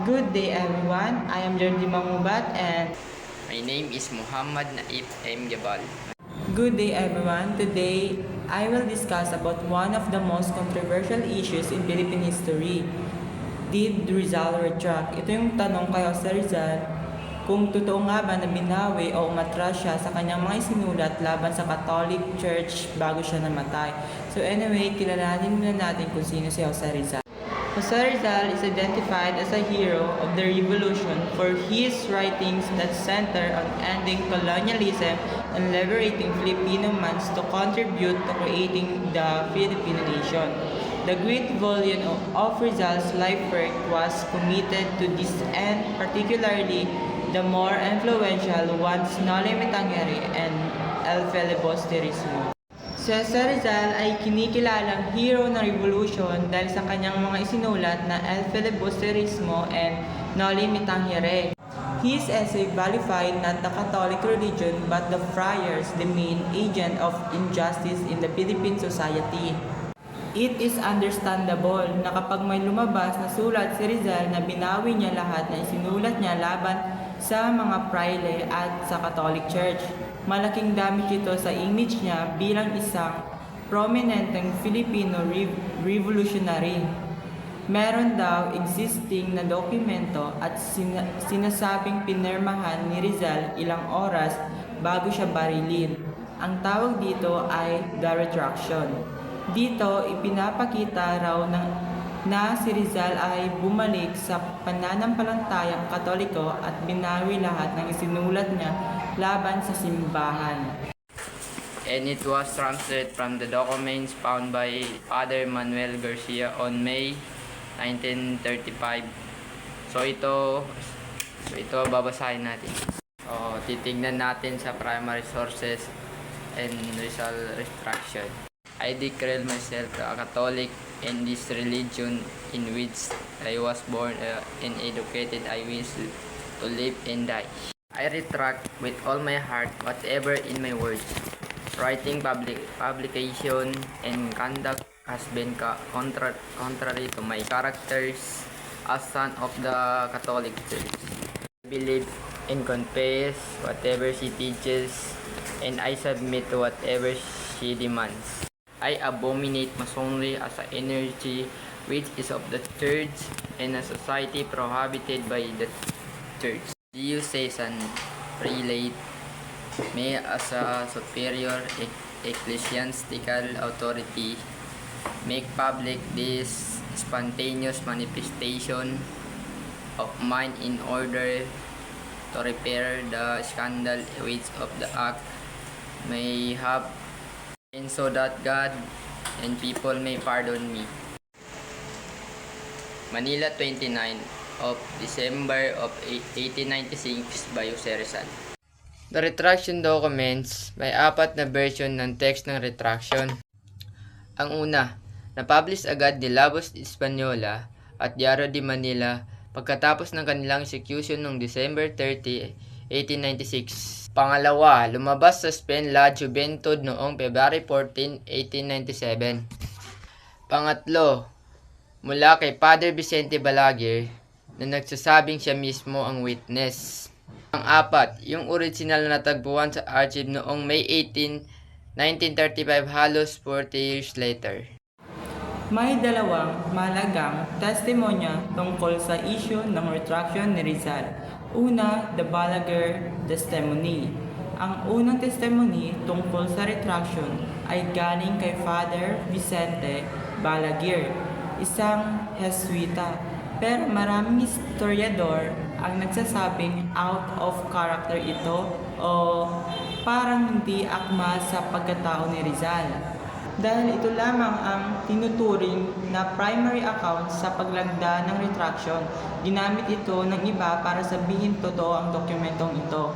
Good day everyone, I am Jordi Mangubat and My name is Muhammad Naif M. Jabal. good day everyone. Today, I will discuss about one of the most controversial issues in Philippine history. Did Rizal retract? Ito yung tanong kay Jose Rizal kung totoo nga ba na binawi o umatras siya sa kanyang mga isinulat laban sa Catholic Church bago siya namatay. So anyway, kilalanin muna natin kung sino si Jose Rizal. Jose Rizal is identified as a hero of the revolution for his writings that center on ending colonialism and liberating Filipino mans to contribute to creating the Filipino nation. The great volume of Rizal's life work was committed to this end, particularly the more influential ones Noli Me Tangere and El Filibusterismo. Si Jose Rizal ay kinikilalang hero ng revolution dahil sa kanyang mga isinulat na El Filibusterismo and Noli Me Tangere. His essay vilified not the Catholic religion but the friars, the main agent of injustice in the Philippine society. It is understandable na kapag may lumabas na sulat si Rizal na binawi niya lahat na isinulat niya laban sa mga praile at sa Catholic Church. Malaking damage ito sa image niya bilang isang prominenteng Filipino revolutionary. Meron daw existing na dokumento at sinasabing pinirmahan ni Rizal ilang oras bago siya barilin. Ang tawag dito ay the retraction. Dito, ipinapakita raw na si Rizal ay bumalik sa pananampalatayang Katoliko at binawi lahat ng isinulat niya laban sa simbahan. And it was translated from the documents found by Father Manuel Garcia on May 1935. So ito babasahin natin. Titignan natin sa primary sources and Rizal retraction. I declare myself a Catholic in this religion in which I was born and educated. I wish to live and die. I retract with all my heart whatever in my words, writing, publication, and conduct has been contrary to my characters as son of the Catholic Church. I believe and confess whatever she teaches, and I submit to whatever she demands. I abominate Masonry as an energy which is of the Church and a society prohibited by the Church. Diocese and prelate may as a superior ecclesiastical authority make public this spontaneous manifestation of mine in order to repair the scandal which of the act may have, and so that God and people may pardon me. Manila, 29 of December of 1896 by Jose Rizal. The retraction documents, may 4 na version ng text ng retraction. Ang una, na-publish agad ni Labos Española at Diario de Manila pagkatapos ng kanilang execution noong December 30, 1896. Pangalawa, lumabas sa Spain La Juventud noong February 14, 1897. Pangatlo, mula kay Father Vicente Balaguer na nagsasabing siya mismo ang witness. Ang-4, yung original na natagpuan sa archive noong May 18, 1935, halos 40 years later. May dalawang mahalagang testimonya tungkol sa issue ng retraction ni Rizal. Una, the Balaguer testimony. Ang unang testimony tungkol sa retraction ay galing kay Father Vicente Balaguer, isang Jesuita. Pero maraming historiador ang nagsasabing out of character ito o parang hindi akma sa pagkatao ni Rizal. Dahil ito lamang ang tinuturing na primary account sa paglagda ng retraction, ginamit ito ng iba para sabihin totoo ang dokumentong ito.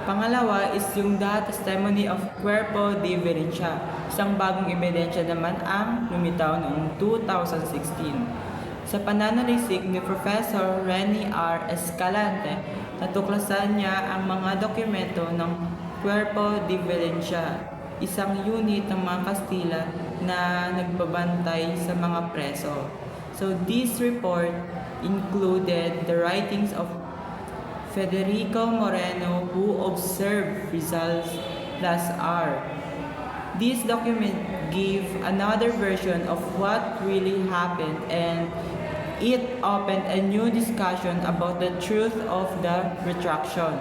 Pangalawa is yung The Testimony of Cuerpo de Valencia. Isang bagong ebidensya naman ang lumitaw noong 2016. Sa pananalisik ni Professor Rene R. Escalante, natuklasan niya ang mga dokumento ng Cuerpo de Valencia, isang unit ng mga Kastila na nagbabantay sa mga preso. So this report included the writings of Federico Moreno, who observed Rizal's last hour. This document gave another version of what really happened, and it opened a new discussion about the truth of the retraction.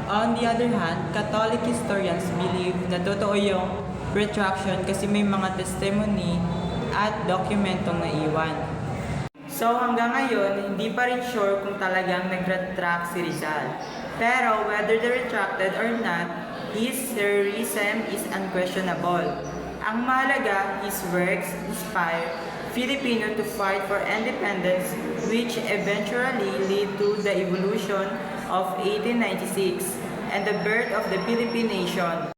On the other hand, Catholic historians believe na totoo yung retraction kasi may mga testimony at dokumentong naiwan. So hanggang ngayon, hindi pa rin sure kung talagang nag-retract si Rizal. Pero whether they retracted or not, his heroism is unquestionable. Ang mahalaga, his works inspired Filipino to fight for independence, which eventually led to the evolution of 1896 and the birth of the Philippine nation.